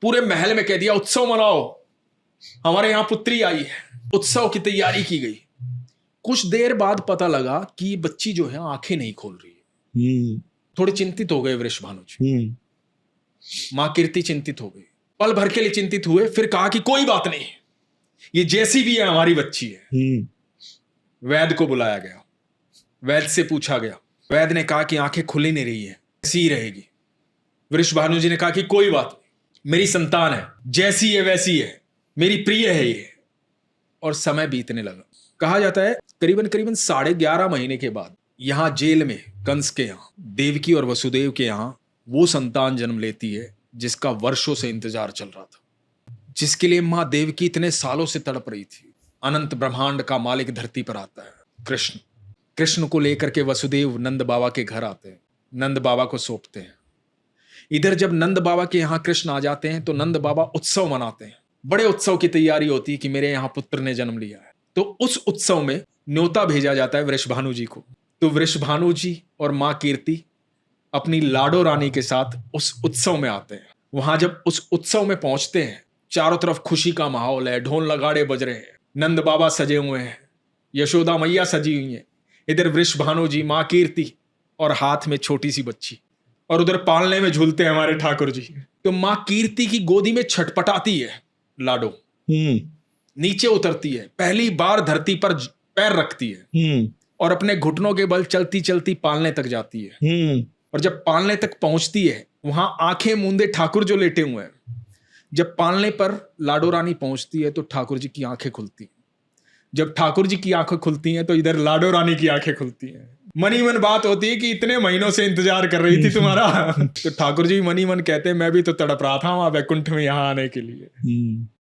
पूरे महल में कह दिया उत्सव मनाओ, हमारे यहां पुत्री आई है। उत्सव की तैयारी की गई। कुछ देर बाद पता लगा कि बच्ची जो है आंखें नहीं खोल रही है। थोड़े चिंतित हो गए वृषभानु जी। मां कीर्ति चिंतित हो गई, पल भर के लिए चिंतित हुए, फिर कहा कि कोई बात नहीं, ये जैसी भी है हमारी बच्ची है। वैद्य को बुलाया गया, वैद्य से पूछा गया। वैद्य ने कहा कि आंखें खुली नहीं रही है, ऐसी ही रहेगी। वृषभानु जी ने कहा कि कोई बात नहीं, मेरी संतान है, जैसी है वैसी है, मेरी प्रिय है ये। और समय बीतने लगा। कहा जाता है करीबन करीबन 11.5 महीने के बाद यहां जेल में कंस के यहां देवकी और वसुदेव के यहां वो संतान जन्म लेती है जिसका वर्षों से इंतजार चल रहा था, जिसके लिए मां देवकी इतने सालों से तड़प रही थी। अनंत ब्रह्मांड का मालिक धरती पर आता है कृष्ण। कृष्ण को लेकर के वसुदेव नंद बाबा के घर आते हैं, नंद बाबा को सौंपते हैं। इधर जब नंद बाबा के यहाँ कृष्ण आ जाते हैं तो नंद बाबा उत्सव मनाते हैं। बड़े उत्सव की तैयारी होती है कि मेरे यहाँ पुत्र ने जन्म लिया है। तो उस उत्सव में न्योता भेजा जाता है वृषभानु जी को। तो वृषभानु जी और माँ कीर्ति अपनी लाडो रानी के साथ उस उत्सव में आते हैं। वहां जब उस उत्सव में पहुंचते हैं, चारों तरफ खुशी का माहौल है, ढोल नगाड़े बज रहे हैं, नंद बाबा सजे हुए हैं, यशोदा मैया सजी हुई है, इधर वृषभानु जी, माँ कीर्ति और हाथ में छोटी सी बच्ची, और उधर पालने में झूलते हैं हमारे ठाकुर जी। तो माँ कीर्ति की गोदी में छटपटाती है लाडो, नीचे उतरती है, पहली बार धरती पर पैर रखती है और अपने घुटनों के बल चलती चलती पालने तक जाती है। और जब पालने तक पहुंचती है, वहां आंखें मूंदे ठाकुर जो लेटे हुए हैं, जब पालने पर लाडो रानी पहुंचती है तो ठाकुर जी की आंखें खुलती हैं। जब ठाकुर जी की आंखें खुलती हैं तो इधर लाडो रानी की आंखें खुलती हैं। मनी मन बात होती है कि इतने महीनों से इंतजार कर रही थी तुम्हारा। तो ठाकुर जी मनी मन कहते हैं मैं भी तो तड़प रहा था वहां वैकुंठ में यहाँ आने के लिए।